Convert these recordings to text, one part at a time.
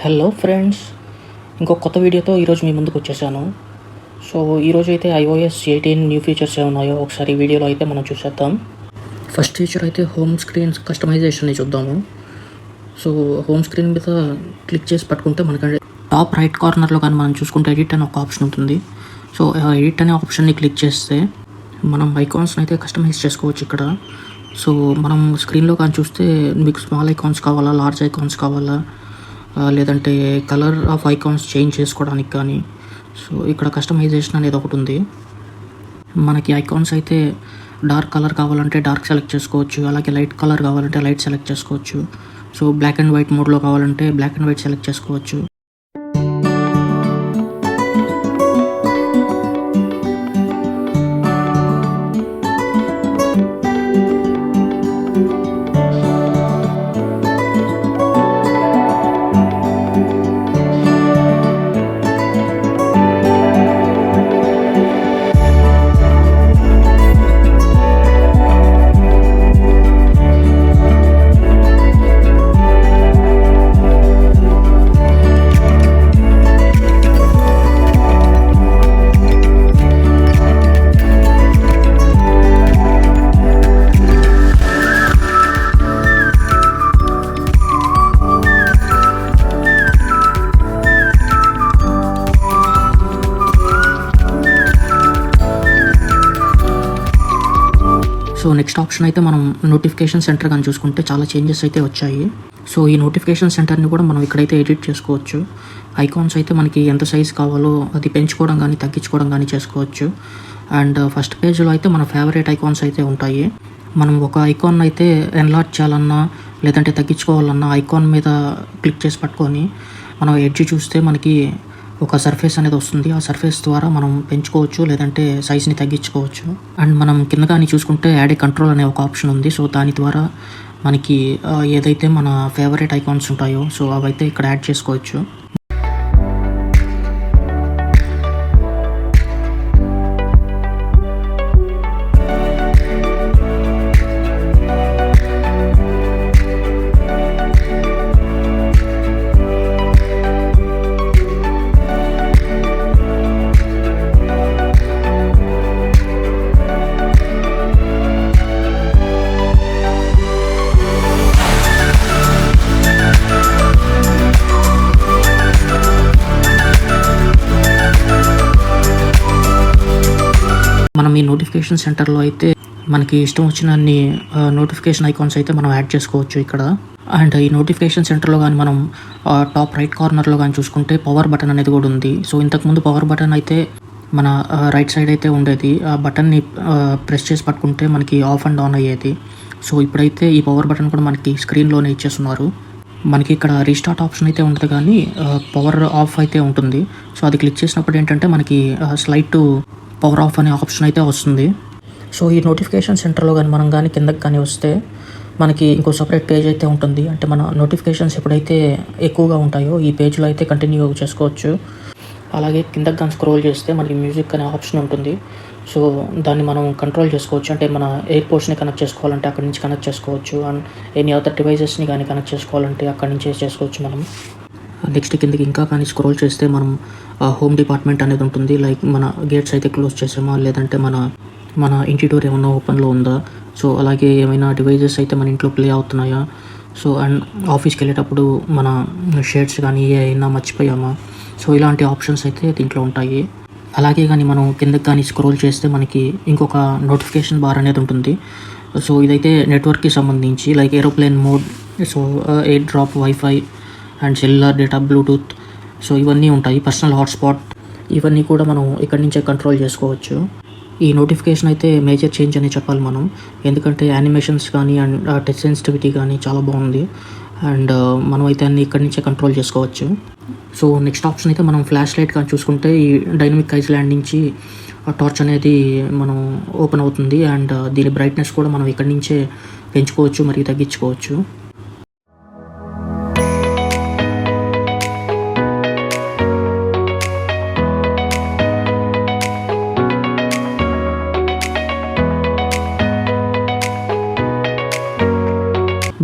Hello friends, ఇంకో కొత్త వీడియోతో ఈరోజు మీ ముందుకు వచ్చేసాను. సో ఈరోజు అయితే iOS 18 న్యూ ఫీచర్స్ ఏమున్నాయో ఒకసారి వీడియోలో అయితే మనం చూసేద్దాం. ఫస్ట్ ఫీచర్ అయితే హోమ్ స్క్రీన్ కస్టమైజేషన్ని చూద్దాము. సో హోమ్ స్క్రీన్ మీద క్లిక్ చేసి పట్టుకుంటే మనకంటే టాప్ రైట్ కార్నర్లో కానీ మనం చూసుకుంటే ఎడిట్ అనే ఒక ఆప్షన్ ఉంటుంది. సో ఎడిట్ అనే ఆప్షన్ని క్లిక్ చేస్తే మనం ఐకాన్స్ని అయితే కస్టమైజ్ చేసుకోవచ్చు ఇక్కడ. సో మనం స్క్రీన్లో కానీ చూస్తే మీకు స్మాల్ ఐకాన్స్ కావాలా, లార్జ్ ఐకాన్స్ కావాలా, లేదంటే కలర్ ఆఫ్ ఐకాన్స్ చేంజ్ చేసుకోవడానికి కానీ సో ఇక్కడ కస్టమైజేషన్ అనేది ఒకటి ఉంది. మనకి ఐకాన్స్ అయితే డార్క్ కలర్ కావాలంటే డార్క్ సెలెక్ట్ చేసుకోవచ్చు, అలాగే లైట్ కలర్ కావాలంటే లైట్ సెలెక్ట్ చేసుకోవచ్చు. సో బ్లాక్ అండ్ వైట్ మోడ్లో కావాలంటే బ్లాక్ అండ్ వైట్ సెలెక్ట్ చేసుకోవచ్చు. సో నెక్స్ట్ ఆప్షన్ అయితే మనం నోటిఫికేషన్ సెంటర్ కానీ చూసుకుంటే చాలా చేంజెస్ అయితే వచ్చాయి. సో ఈ నోటిఫికేషన్ సెంటర్ని కూడా మనం ఇక్కడైతే ఎడిట్ చేసుకోవచ్చు. ఐకాన్స్ అయితే మనకి ఎంత సైజ్ కావాలో అది పెంచుకోవడం కానీ తగ్గించుకోవడం కానీ చేసుకోవచ్చు. అండ్ ఫస్ట్ పేజ్లో అయితే మన ఫేవరెట్ ఐకాన్స్ అయితే ఉంటాయి. మనం ఒక ఐకాన్ అయితే ఎన్లార్జ్ చేయాలన్నా లేదంటే తగ్గించుకోవాలన్నా ఐకాన్ మీద క్లిక్ చేసి పట్టుకొని మనం ఎడ్జ్ చూస్తే మనకి ఒక సర్ఫేస్ అనేది వస్తుంది. ఆ సర్ఫేస్ ద్వారా మనం పెంచుకోవచ్చు లేదంటే సైజ్ని తగ్గించుకోవచ్చు. అండ్ మనం కింద కానీ చూసుకుంటే యాడ్ ఏ కంట్రోల్ అనే ఒక ఆప్షన్ ఉంది. సో దాని ద్వారా మనకి ఏదైతే మన ఫేవరెట్ ఐకాన్స్ ఉంటాయో సో అవైతే ఇక్కడ యాడ్ చేసుకోవచ్చు. మనం ఈ నోటిఫికేషన్ సెంటర్లో అయితే మనకి ఇష్టం వచ్చిన అన్ని నోటిఫికేషన్ ఐకాన్స్ అయితే మనం యాడ్ చేసుకోవచ్చు ఇక్కడ. అండ్ ఈ నోటిఫికేషన్ సెంటర్లో కానీ మనం టాప్ రైట్ కార్నర్లో కానీ చూసుకుంటే పవర్ బటన్ అనేది కూడా ఉంది. సో ఇంతకుముందు పవర్ బటన్ అయితే మన రైట్ సైడ్ అయితే ఉండేది. ఆ బటన్ని ప్రెస్ చేసి పట్టుకుంటే మనకి ఆఫ్ అండ్ ఆన్ అయ్యేది. సో ఇప్పుడైతే ఈ పవర్ బటన్ కూడా మనకి స్క్రీన్లోనే ఇచ్చేస్తున్నారు. మనకి ఇక్కడ రీస్టార్ట్ ఆప్షన్ అయితే ఉంటుంది కానీ పవర్ ఆఫ్ అయితే ఉంటుంది. సో అది క్లిక్ చేసినప్పుడు ఏంటంటే మనకి స్లైడ్ టు పవర్ ఆఫ్ అనే ఆప్షన్ అయితే వస్తుంది. సో ఈ నోటిఫికేషన్ సెంటర్లో కానీ మనం కానీ కిందకి కానీ వస్తే మనకి ఇంకో సపరేట్ పేజ్ అయితే ఉంటుంది. అంటే మన నోటిఫికేషన్స్ ఎప్పుడైతే ఎక్కువగా ఉంటాయో ఈ పేజ్లో అయితే కంటిన్యూ చేసుకోవచ్చు. అలాగే కిందకి కానీ స్క్రోల్ చేస్తే మనకి మ్యూజిక్ అనే ఆప్షన్ ఉంటుంది. సో దాన్ని మనం కంట్రోల్ చేసుకోవచ్చు. అంటే మన ఎయిర్పోర్ట్స్ని కనెక్ట్ చేసుకోవాలంటే అక్కడి నుంచి కనెక్ట్ చేసుకోవచ్చు. అండ్ ఎనీ అదర్ డివైజెస్ని కానీ కనెక్ట్ చేసుకోవాలంటే అక్కడి నుంచి చేసుకోవచ్చు మనం. నెక్స్ట్ కిందకి ఇంకా కానీ స్క్రోల్ చేస్తే మనం హోమ్ డిపార్ట్మెంట్ అనేది ఉంటుంది. లైక్ మన గేట్స్ అయితే క్లోజ్ చేసామా లేదంటే మన ఇంటి డోర్ ఏమన్నా ఓపెన్లో ఉందా, సో అలాగే ఏమైనా డివైజెస్ అయితే మన ఇంట్లో ప్లే అవుతున్నాయా, సో అండ్ ఆఫీస్కి వెళ్ళేటప్పుడు మన షేడ్స్ కానీ ఏమైనా మర్చిపోయామా, సో ఇలాంటి ఆప్షన్స్ అయితే దీంట్లో ఉంటాయి. అలాగే కానీ మనం కిందకి కానీ స్క్రోల్ చేస్తే మనకి ఇంకొక నోటిఫికేషన్ బార్ అనేది ఉంటుంది. సో ఇదైతే నెట్వర్క్కి సంబంధించి like aeroplane mode, so air drop, wifi and cellular data, Bluetooth, so ఇవన్నీ ఉంటాయి. పర్సనల్ హాట్స్పాట్ ఇవన్నీ కూడా మనం ఇక్కడి నుంచే కంట్రోల్ చేసుకోవచ్చు. ఈ నోటిఫికేషన్ అయితే మేజర్ చేంజ్ అని చెప్పాలి మనం, ఎందుకంటే యానిమేషన్స్ కానీ అండ్ టచ్ సెన్సిటివిటీ కానీ చాలా బాగుంది. అండ్ మనం అయితే అన్ని ఇక్కడి నుంచే కంట్రోల్ చేసుకోవచ్చు. సో నెక్స్ట్ ఆప్షన్ అయితే మనం ఫ్లాష్ లైట్ కానీ చూసుకుంటే ఈ డైనమిక్ ఐస్లాండ్ నుంచి టార్చ్ అనేది మనం ఓపెన్ అవుతుంది. అండ్ దీని బ్రైట్నెస్ కూడా మనం ఇక్కడి నుంచే పెంచుకోవచ్చు మరియు తగ్గించుకోవచ్చు.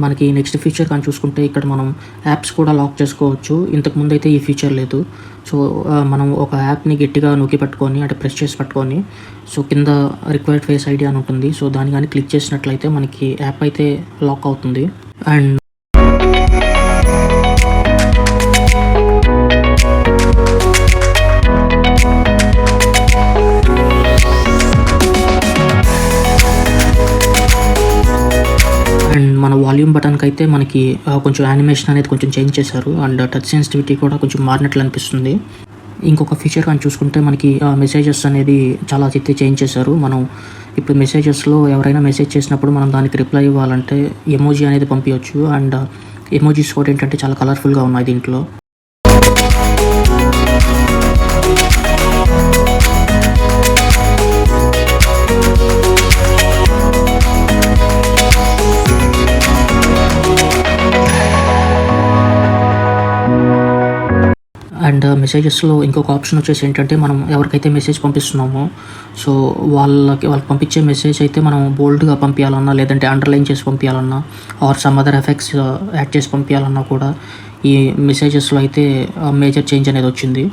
మన మనకి నెక్స్ట్ ఫీచర్ కానీ చూసుకుంటే ఇక్కడ మనం యాప్స్ కూడా లాక్ చేసుకోవచ్చు. ఇంతకుముందు అయితే ఈ ఫీచర్ లేదు. సో మనం ఒక యాప్ని గట్టిగా నొక్కి పట్టుకొని అంటే ప్రెస్ చేసి పట్టుకొని సో కింద రిక్వైర్డ్ ఫేస్ ఐడి అని ఉంటుంది. సో దాన్ని కానీ క్లిక్ చేసినట్లయితే మనకి యాప్ అయితే లాక్ అవుతుంది. అండ్ మన వాల్యూమ్ బటన్కి అయితే మనకి కొంచెం యానిమేషన్ అనేది కొంచెం చేంజ్ చేశారు. అండ్ టచ్ సెన్సిటివిటీ కూడా కొంచెం మారినట్లు అనిపిస్తుంది. ఇంకొక ఫీచర్ కానీ చూసుకుంటే మనకి మెసేజెస్ అనేది చాలా అయితే చేంజ్ చేశారు. మనం ఇప్పుడు మెసేజెస్లో ఎవరైనా మెసేజ్ చేసినప్పుడు మనం దానికి రిప్లై ఇవ్వాలంటే ఎమోజీ అనేది పంపించవచ్చు. అండ్ ఎమోజీస్ కూడా ఏంటంటే చాలా కలర్ఫుల్గా ఉన్నాయి దీంట్లో. అండ్ మెసేజెస్లో ఇంకొక ఆప్షన్ వచ్చేసి ఏంటంటే మనం ఎవరికైతే మెసేజ్ పంపిస్తున్నామో సో వాళ్ళకి పంపించే మెసేజ్ అయితే మనం బోల్డ్గా పంపించాలన్నా లేదంటే అండర్లైన్ చేసి పంపించాలన్నా or some other effects add చేసి పంపించాలన్నా కూడా ఈ మెసేజెస్లో అయితే మేజర్ చేంజ్ అనేది వచ్చింది.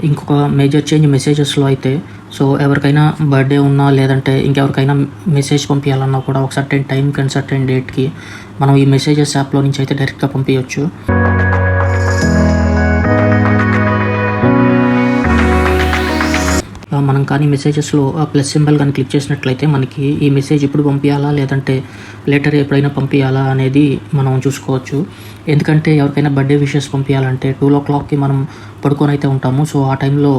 ఇంకొక మేజర్ చేంజ్ మెసేజెస్లో అయితే సో ఎవరికైనా బర్త్డే ఉన్నా లేదంటే ఇంకెవరికైనా మెసేజ్ పంపించాలన్నా కూడా ఒక సర్టెన్ టైంకి అండ్ సర్టెన్ డేట్కి మనం ఈ మెసేజెస్ యాప్లో నుంచి అయితే డైరెక్ట్గా పంపించవచ్చు. మనం కానీ మెసేజెస్లో ప్లస్ సింబల్ కానీ క్లిక్ చేసినట్లయితే మనకి ఈ మెసేజ్ ఇప్పుడు పంపించాలా లేదంటే లేటర్ ఎప్పుడైనా పంపించాలా అనేది మనం చూసుకోవచ్చు. ఎందుకంటే ఎవరికైనా బర్త్డే విషెస్ పంపించాలంటే 12 o'clockకి మనం పడుకొని అయితే ఉంటాము. సో ఆ టైంలో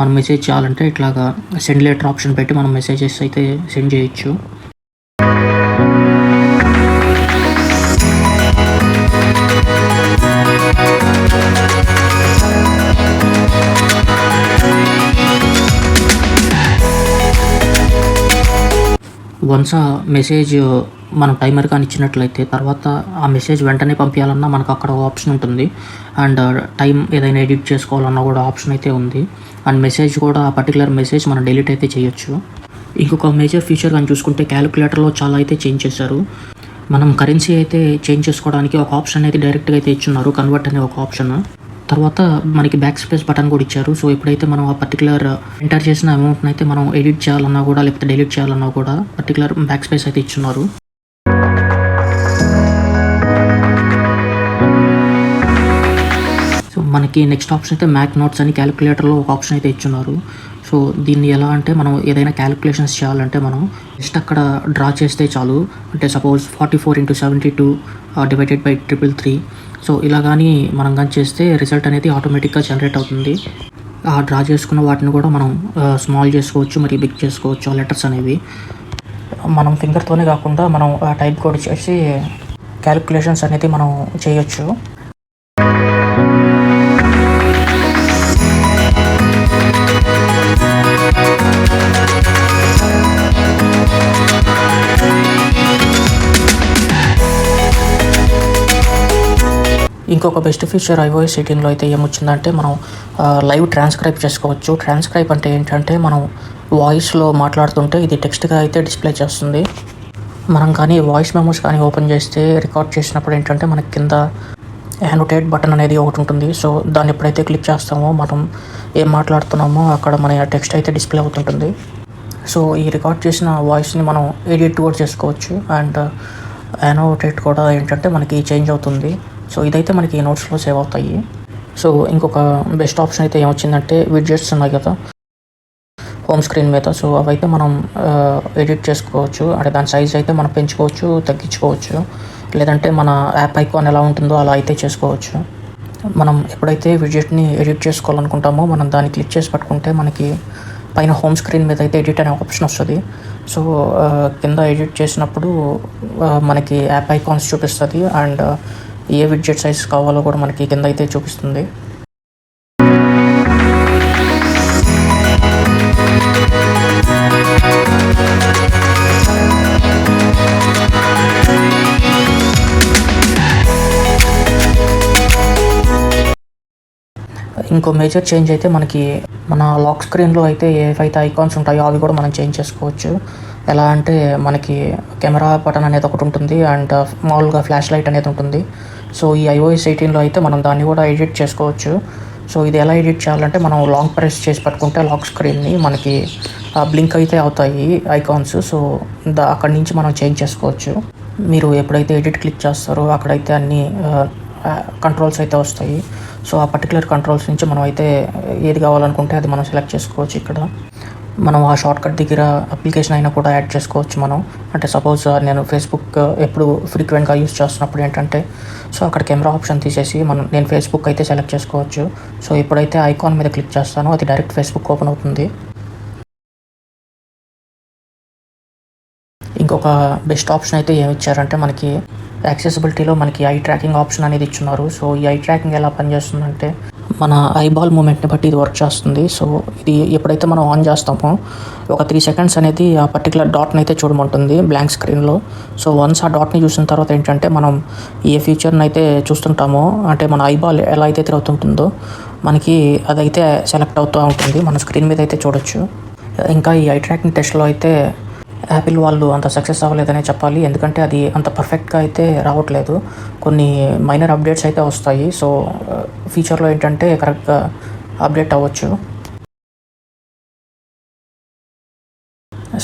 మనం మెసేజ్ చేయాలంటే ఇట్లాగా సెండ్ లేటర్ ఆప్షన్ పెట్టి మనం మెసేజెస్ అయితే సెండ్ చేయొచ్చు. వన్స్ ఆ మెసేజ్ మనం టైమర్ కానీ ఇచ్చినట్లయితే తర్వాత ఆ మెసేజ్ వెంటనే పంపించాలన్నా మనకు అక్కడ ఆప్షన్ ఉంటుంది. అండ్ టైం ఏదైనా ఎడిట్ చేసుకోవాలన్నా కూడా ఆప్షన్ అయితే ఉంది. అండ్ మెసేజ్ కూడా ఆ పర్టికులర్ మెసేజ్ మనం డిలీట్ అయితే చేయొచ్చు. ఇంకొక మేజర్ ఫీచర్ కానీ చూసుకుంటే క్యాలిక్యులేటర్లో చాలా అయితే చేంజ్ చేశారు. మనం కరెన్సీ అయితే చేంజ్ చేసుకోవడానికి ఒక ఆప్షన్ అయితే డైరెక్ట్గా అయితే ఇచ్చున్నారు, కన్వర్ట్ అనే ఒక ఆప్షన్. తర్వాత మనకి బ్యాక్ స్పేస్ బటన్ కూడా ఇచ్చారు. సో ఎప్పుడైతే మనం ఆ పర్టికులర్ ఎంటర్ చేసిన అమౌంట్ని అయితే మనం ఎడిట్ చేయాలన్నా కూడా లేకపోతే డిలీట్ చేయాలన్నా కూడా పర్టికులర్ బ్యాక్ స్పేస్ అయితే ఇచ్చున్నారు. సో మనకి నెక్స్ట్ ఆప్షన్ అయితే మ్యాక్ నోట్స్ అని క్యాలిక్యులేటర్లో ఒక ఆప్షన్ అయితే ఇచ్చున్నారు. సో దీన్ని ఎలా అంటే మనం ఏదైనా క్యాలిక్యులేషన్స్ చేయాలంటే మనం జస్ట్ అక్కడ డ్రా చేస్తే చాలు. అంటే సపోజ్ 44/72 డివైడెడ్ బై 333. సో ఇలా కానీ మనం కానీ చేస్తే రిజల్ట్ అనేది ఆటోమేటిక్గా జనరేట్ అవుతుంది. ఆ డ్రా చేసుకున్న వాటిని కూడా మనం స్మాల్ చేసుకోవచ్చు, మరి బిగ్ చేసుకోవచ్చు. ఆ లెటర్స్ అనేవి మనం ఫింగర్తోనే కాకుండా మనం టైప్ కోడ్ చేసి క్యాలిక్యులేషన్స్ అనేది మనం చేయొచ్చు. ఇంకొక బెస్ట్ ఫీచర్ iOS 18లో అయితే ఏమొచ్చిందంటే మనం లైవ్ ట్రాన్స్క్రైబ్ చేసుకోవచ్చు. ట్రాన్స్క్రైబ్ అంటే ఏంటంటే మనం వాయిస్లో మాట్లాడుతుంటే ఇది టెక్స్ట్గా అయితే డిస్ప్లే చేస్తుంది. మనం కానీ వాయిస్ మెమోస్ కానీ ఓపెన్ చేస్తే రికార్డ్ చేసినప్పుడు ఏంటంటే మనకి కింద యానోటేట్ బటన్ అనేది ఒకటి ఉంటుంది. సో దాన్ని ఎప్పుడైతే క్లిక్ చేస్తామో మనం ఏం మాట్లాడుతున్నామో అక్కడ మన టెక్స్ట్ అయితే డిస్ప్లే అవుతుంటుంది. సో ఈ రికార్డ్ చేసిన వాయిస్ని మనం ఎడిట్ కూడా చేసుకోవచ్చు. అండ్ యానోటేట్ కూడా ఏంటంటే మనకి చేంజ్ అవుతుంది. సో ఇదైతే మనకి నోట్స్లో సేవ్ అవుతాయి. సో ఇంకొక బెస్ట్ ఆప్షన్ అయితే ఏమొచ్చిందంటే విడ్జెట్స్ ఉన్నాయి కదా హోమ్ స్క్రీన్ మీద. సో అవైతే మనం ఎడిట్ చేసుకోవచ్చు. అంటే దాని సైజ్ అయితే మనం పెంచుకోవచ్చు, తగ్గించుకోవచ్చు. లేదంటే మన యాప్ ఐకాన్ ఎలా ఉంటుందో అలా అయితే చేసుకోవచ్చు. మనం ఎప్పుడైతే విడ్జెట్ని ఎడిట్ చేసుకోవాలనుకుంటామో మనం దాన్ని క్లిక్ చేసి పట్టుకుంటే మనకి పైన హోమ్ స్క్రీన్ మీద అయితే ఎడిట్ అనే ఆప్షన్ వస్తుంది. సో కింద ఎడిట్ చేసినప్పుడు మనకి యాప్ ఐకాన్స్ చూపిస్తుంది అండ్ ఏ విడ్జెట్ సైజ్ కావాలో కూడా మనకి కింద అయితే చూపిస్తుంది. ఇంకో మేజర్ చేంజ్ అయితే మనకి మన లాక్ స్క్రీన్లో అయితే ఏవైతే ఐకాన్స్ ఉంటాయో అవి కూడా మనం చేంజ్ చేసుకోవచ్చు. ఎలా అంటే మనకి కెమెరా బటన్ అనేది ఒకటి ఉంటుంది అండ్ మామూలుగా ఫ్లాష్ లైట్ అనేది ఉంటుంది. సో ఈ iOS 18లో అయితే మనం దాన్ని కూడా ఎడిట్ చేసుకోవచ్చు. సో ఇది ఎలా ఎడిట్ చేయాలంటే మనం లాంగ్ ప్రెస్ చేసి పట్టుకుంటే లాక్ స్క్రీన్ని మనకి బ్లింక్ అయితే అవుతాయి ఐకాన్స్. సో అక్కడి నుంచి మనం చేంజ్ చేసుకోవచ్చు. మీరు ఎప్పుడైతే ఎడిట్ క్లిక్ చేస్తారో అక్కడైతే అన్ని కంట్రోల్స్ అయితే వస్తాయి. సో ఆ పర్టికులర్ కంట్రోల్స్ నుంచి మనం అయితే ఏది కావాలనుకుంటే అది మనం సెలెక్ట్ చేసుకోవచ్చు. ఇక్కడ మనం ఆ షార్ట్కట్ దగ్గర అప్లికేషన్ అయినా కూడా యాడ్ చేసుకోవచ్చు మనం. అంటే సపోజ్ నేను ఫేస్బుక్ ఎప్పుడు ఫ్రీక్వెంట్గా యూస్ చేస్తున్నప్పుడు ఏంటంటే సో అక్కడ కెమెరా ఆప్షన్ తీసేసి నేను ఫేస్బుక్ అయితే సెలెక్ట్ చేసుకోవచ్చు. సో ఎప్పుడైతే ఐకాన్ మీద క్లిక్ చేస్తానో అది డైరెక్ట్ ఫేస్బుక్ ఓపెన్ అవుతుంది. ఇంకొక బెస్ట్ ఆప్షన్ అయితే ఏమి ఇచ్చారంటే మనకి యాక్సెసిబిలిటీలో మనకి ఐ ట్రాకింగ్ ఆప్షన్ అనేది ఇచ్చున్నారు. సో ఈ ఐ ట్రాకింగ్ ఎలా పనిచేస్తుందంటే మన ఐబాల్ మూమెంట్ని బట్టి ఇది వర్క్ చేస్తుంది. సో ఇది ఎప్పుడైతే మనం ఆన్ చేస్తామో ఒక 3 సెకండ్స్ అనేది ఆ పర్టికులర్ డాట్ని అయితే చూడమంటుంది బ్లాంక్ స్క్రీన్లో. సో వన్స్ ఆ డాట్ని చూసిన తర్వాత ఏంటంటే మనం ఏ ఫీచర్ని అయితే చూస్తుంటామో అంటే మన ఐబాల్ ఎలా అయితే తిరుగుతుంటుందో మనకి అదైతే సెలెక్ట్ అవుతూ ఉంటుంది, మన స్క్రీన్ మీద అయితే చూడొచ్చు. ఇంకా ఈ ఐ ట్రాకింగ్ టెస్ట్లో అయితే యాపిల్ వాళ్ళు అంత సక్సెస్ అవ్వలేదనే చెప్పాలి. ఎందుకంటే అది అంత పర్ఫెక్ట్గా అయితే రావట్లేదు, కొన్ని మైనర్ అప్డేట్స్ అయితే వస్తాయి. సో ఫ్యూచర్లో ఏంటంటే కరెక్ట్గా అప్డేట్ అవ్వచ్చు.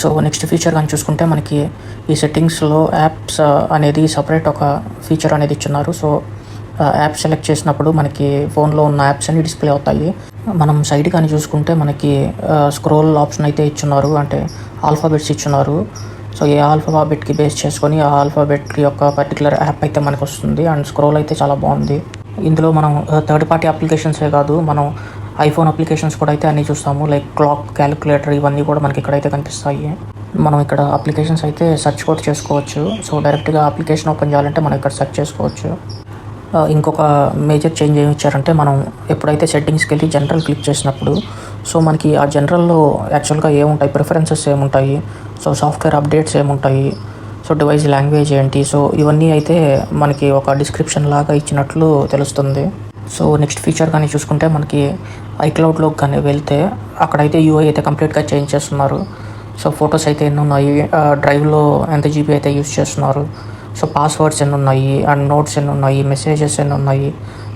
సో నెక్స్ట్ ఫీచర్ కానీ చూసుకుంటే మనకి ఈ సెట్టింగ్స్లో యాప్స్ అనేది సపరేట్ ఒక ఫీచర్ అనేది ఇచ్చున్నారు. సో యాప్ సెలెక్ట్ చేసినప్పుడు మనకి ఫోన్లో ఉన్న యాప్స్ అన్ని డిస్ప్లే అవుతాయి. మనం సైడ్ కానీ చూసుకుంటే మనకి స్క్రోల్ ఆప్షన్ అయితే ఇచ్చున్నారు, అంటే ఆల్ఫాబెట్స్ ఇచ్చున్నారు. సో ఏ ఆల్ఫాబెట్కి బేస్ చేసుకొని ఆ ఆల్ఫాబెట్ యొక్క పర్టికులర్ యాప్ అయితే మనకు వస్తుంది అండ్ స్క్రోల్ అయితే చాలా బాగుంది. ఇందులో మనం థర్డ్ పార్టీ అప్లికేషన్సే కాదు, మనం ఐఫోన్ అప్లికేషన్స్ కూడా అయితే అన్నీ చూస్తాము. లైక్ క్లాక్, క్యాలిక్యులేటర్ ఇవన్నీ కూడా మనకి ఇక్కడైతే కనిపిస్తాయి. మనం ఇక్కడ అప్లికేషన్స్ అయితే సెర్చ్ కూడా చేసుకోవచ్చు. సో డైరెక్ట్గా అప్లికేషన్ ఓపెన్ చేయాలంటే మనం ఇక్కడ సెర్చ్ చేసుకోవచ్చు. ఇంకొక మేజర్ చేంజ్ ఏమి ఇచ్చారంటే మనం ఎప్పుడైతే సెట్టింగ్స్కి వెళ్ళి జనరల్ క్లిక్ చేసినప్పుడు సో మనకి ఆ జనరల్లో యాక్చువల్గా ఏముంటాయి, ప్రిఫరెన్సెస్ ఏముంటాయి, సో సాఫ్ట్వేర్ అప్డేట్స్ ఏముంటాయి, సో డివైస్ లాంగ్వేజ్ ఏంటి, సో ఇవన్నీ అయితే మనకి ఒక డిస్క్రిప్షన్ లాగా ఇచ్చినట్లు తెలుస్తుంది. సో నెక్స్ట్ ఫీచర్ కానీ చూసుకుంటే మనకి ఐక్లౌడ్లోకి కానీ వెళ్తే అక్కడైతే యూఐ అయితే కంప్లీట్గా చేంజ్ చేస్తున్నారు. సో ఫొటోస్ అయితే ఎన్ని ఉన్నాయి, డ్రైవ్లో ఎంత జీబీ అయితే యూస్ చేస్తున్నారు, సో పాస్వర్డ్స్ ఎన్ని ఉన్నాయి అండ్ నోట్స్ ఎన్ని ఉన్నాయి, మెసేజెస్ ఎన్ని ఉన్నాయి,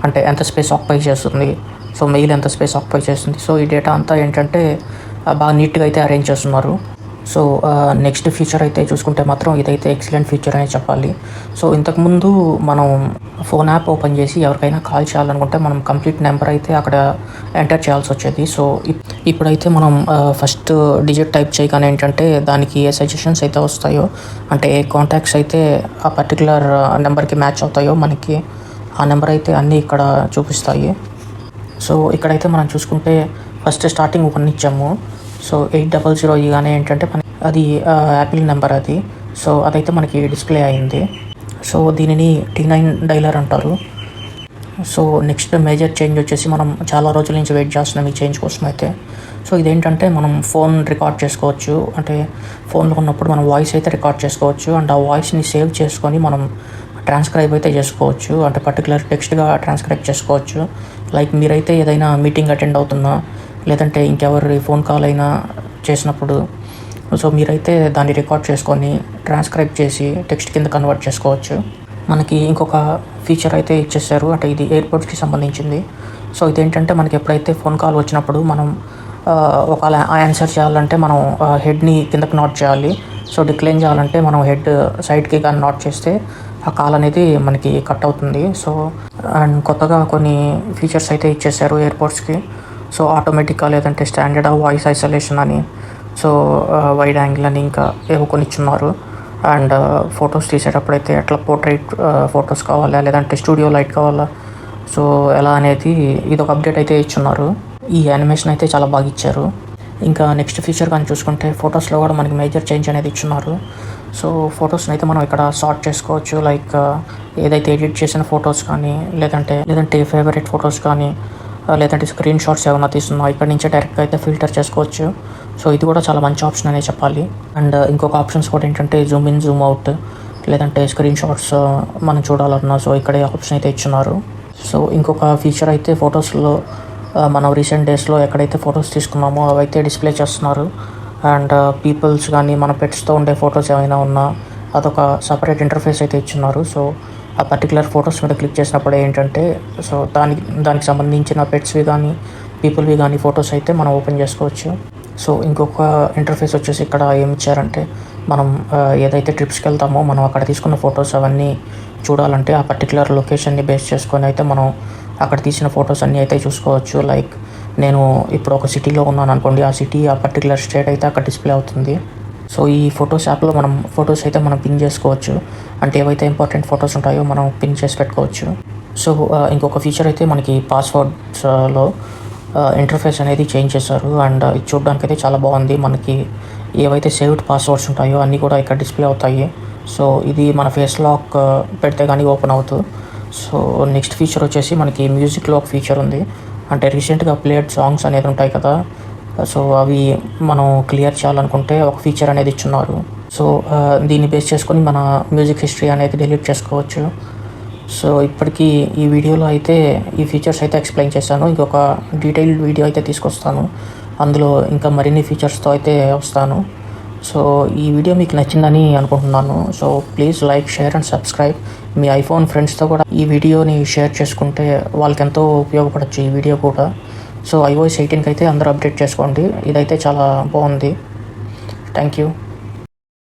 అంటే ఎంత స్పేస్ ఆక్యుపై చేస్తుంది, సో మెయిల్ ఎంత స్పేస్ ఆక్యుపై చేస్తుంది, సో ఈ డేటా అంతా ఏంటంటే బాగా నీట్గా అయితే అరేంజ్ చేస్తున్నారు. సో నెక్స్ట్ ఫీచర్ అయితే చూసుకుంటే మాత్రం ఇదైతే ఎక్సలెంట్ ఫీచర్ అనే చెప్పాలి. సో ఇంతకుముందు మనం ఫోన్ యాప్ ఓపెన్ చేసి ఎవరికైనా కాల్ చేయాలనుకుంటే మనం కంప్లీట్ నెంబర్ అయితే అక్కడ ఎంటర్ చేయాల్సి వచ్చేది. సో ఇప్పుడైతే మనం ఫస్ట్ డిజిట్ టైప్ చేయగానే ఏంటంటే దానికి ఏ సజెషన్స్ అయితే వస్తాయో, అంటే ఏ కాంటాక్ట్స్ అయితే ఆ పర్టికులర్ నెంబర్కి మ్యాచ్ అవుతాయో మనకి ఆ నెంబర్ అయితే అన్నీ ఇక్కడ చూపిస్తాయి. సో ఇక్కడైతే మనం చూసుకుంటే ఫస్ట్ స్టార్టింగ్ 1 ఇచ్చాము. సో 800 ఇగానే ఏంటంటే అది యాపిల్ నెంబర్ అది. సో అదైతే మనకి డిస్ప్లే అయింది. సో దీనిని T9 డైలర్ అంటారు. సో నెక్స్ట్ మేజర్ చేంజ్ వచ్చేసి మనం చాలా రోజుల నుంచి వెయిట్ చేస్తున్నాం ఈ చేంజ్ కోసం అయితే. సో ఇదేంటంటే మనం ఫోన్ రికార్డ్ చేసుకోవచ్చు, అంటే ఫోన్లో ఉన్నప్పుడు మనం వాయిస్ అయితే రికార్డ్ చేసుకోవచ్చు అండ్ ఆ వాయిస్ని సేవ్ చేసుకొని మనం ట్రాన్స్క్రైబ్ అయితే చేసుకోవచ్చు, అంటే పర్టికులర్ టెక్స్ట్గా ట్రాన్స్క్రైబ్ చేసుకోవచ్చు. లైక్ మీరైతే ఏదైనా మీటింగ్ అటెండ్ అవుతున్నా లేదంటే ఇంకెవరి ఫోన్ కాల్ అయినా చేసినప్పుడు సో మీరైతే దాన్ని రికార్డ్ చేసుకొని ట్రాన్స్క్రైబ్ చేసి టెక్స్ట్ కింద కన్వర్ట్ చేసుకోవచ్చు. మనకి ఇంకొక ఫీచర్ అయితే ఇచ్చేసారు, అంటే ఇది ఎయిర్పోర్ట్స్కి సంబంధించింది. సో ఇదేంటంటే మనకి ఎప్పుడైతే ఫోన్ కాల్ వచ్చినప్పుడు మనం ఒకవేళ ఆన్సర్ చేయాలంటే మనం హెడ్ని కిందకి నాట్ చేయాలి. సో డిక్లైన్ చేయాలంటే మనం హెడ్ సైడ్కి కానీ నాట్ చేస్తే ఆ కాల్ అనేది మనకి కట్ అవుతుంది. సో అండ్ కొత్తగా కొన్ని ఫీచర్స్ అయితే ఇచ్చేసారు ఎయిర్పోర్ట్స్కి. సో ఆటోమేటిక్గా లేదంటే స్టాండర్డ్ వాయిస్ ఐసోలేషన్ అని, సో వైడ్ యాంగిల్ అని ఇంకా ఏవో కొన్ని ఇచ్చున్నారు. అండ్ ఫొటోస్ తీసేటప్పుడు అయితే ఎట్లా పోర్ట్రైట్ ఫొటోస్ కావాలా లేదంటే స్టూడియో లైట్ కావాలా, సో ఎలా అనేది ఇదొక అప్డేట్ అయితే ఇచ్చున్నారు. ఈ యానిమేషన్ అయితే చాలా బాగా ఇచ్చారు. ఇంకా నెక్స్ట్ ఫీచర్ కానీ చూసుకుంటే ఫొటోస్లో కూడా మనకి మేజర్ చేంజ్ అనేది ఇచ్చున్నారు. సో ఫొటోస్ని అయితే మనం ఇక్కడ సార్ట్ చేసుకోవచ్చు. లైక్ ఏదైతే ఎడిట్ చేసిన ఫొటోస్ కానీ లేదంటే ఫేవరెట్ ఫొటోస్ కానీ లేదంటే స్క్రీన్ షాట్స్ ఏమైనా తీస్తున్నా ఇక్కడ నుంచే డైరెక్ట్గా అయితే ఫిల్టర్ చేసుకోవచ్చు. సో ఇది కూడా చాలా మంచి ఆప్షన్ అనే చెప్పాలి. అండ్ ఇంకొక ఆప్షన్స్ కూడా ఏంటంటే జూమ్ ఇన్, జూమ్ అవుట్, లేదంటే స్క్రీన్ షాట్స్ మనం చూడాలన్నా సో ఇక్కడే ఆప్షన్ అయితే ఇచ్చున్నారు. సో ఇంకొక ఫీచర్ అయితే ఫొటోస్లో మనం రీసెంట్ డేస్లో ఎక్కడైతే ఫొటోస్ తీసుకున్నామో అవైతే డిస్ప్లే చేస్తున్నారు. అండ్ పీపుల్స్ కానీ మన పెట్స్తో ఉండే ఫొటోస్ ఏమైనా ఉన్నా అదొక సపరేట్ ఇంటర్ఫేస్ అయితే ఇచ్చున్నారు. సో ఆ పర్టికులర్ ఫొటోస్ మీద క్లిక్ చేసినప్పుడు ఏంటంటే సో దానికి సంబంధించిన పెట్స్వి కానీ పీపుల్వి కానీ ఫొటోస్ అయితే మనం ఓపెన్ చేసుకోవచ్చు. సో ఇంకొక ఇంటర్ఫేస్ వచ్చేసి ఇక్కడ ఏమి ఇచ్చారంటే మనం ఏదైతే ట్రిప్స్కి వెళ్తామో మనం అక్కడ తీసుకున్న ఫొటోస్ అవన్నీ చూడాలంటే ఆ పర్టికులర్ లొకేషన్ని బేస్ చేసుకొని అయితే మనం అక్కడ తీసిన ఫొటోస్ అన్నీ అయితే చూసుకోవచ్చు. లైక్ నేను ఇప్పుడు ఒక సిటీలో ఉన్నాను అనుకోండి, ఆ సిటీ ఆ పర్టికులర్ స్టేట్ అయితే అక్కడ డిస్ప్లే అవుతుంది. సో ఈ ఫొటోస్ యాప్లో మనం ఫొటోస్ అయితే మనం పిన్ చేసుకోవచ్చు. అంటే ఏవైతే ఇంపార్టెంట్ ఫొటోస్ ఉంటాయో మనం పిన్ చేసి పెట్టుకోవచ్చు. సో ఇంకొక ఫీచర్ అయితే మనకి పాస్వర్డ్స్లో ఇంటర్ఫేస్ అనేది చేంజ్ చేశారు. అండ్ ఇది చూడడానికి అయితే చాలా బాగుంది. మనకి ఏవైతే సేవ్డ్ పాస్వర్డ్స్ ఉంటాయో అన్నీ కూడా ఇక్కడ డిస్ప్లే అవుతాయి. సో ఇది మన ఫేస్ లాక్ పెడితే కానీ ఓపెన్ అవుతుంది. సో నెక్స్ట్ ఫీచర్ వచ్చేసి మనకి మ్యూజిక్ లాక్ ఫీచర్ ఉంది. అంటే రీసెంట్గా ప్లేడ్ సాంగ్స్ అనేది ఉంటాయి కదా, సో అవి మనం క్లియర్ చేయాలనుకుంటే ఒక ఫీచర్ అనేది ఇచ్చున్నారు. సో దీన్ని బేస్ చేసుకొని మన మ్యూజిక్ హిస్టరీ అనేది డిలీట్ చేసుకోవచ్చు. సో ఇప్పటికీ ఈ వీడియోలో అయితే ఈ ఫీచర్స్ అయితే ఎక్స్ప్లెయిన్ చేశాను. ఇంకొక డీటెయిల్డ్ వీడియో అయితే తీసుకొస్తాను. అందులో ఇంకా మరిన్ని ఫీచర్స్తో అయితే వస్తాను. సో ఈ వీడియో మీకు నచ్చిందని అనుకుంటున్నాను. So please like, share and subscribe. Me iPhone ఫ్రెండ్స్తో కూడా ఈ వీడియోని షేర్ చేసుకుంటే వాళ్ళకి ఎంతో ఉపయోగపడచ్చు ఈ వీడియో కూడా. సో iOS 18కి అయితే అందరూ అప్డేట్ చేసుకోండి. ఇదైతే చాలా బాగుంది. Thank you.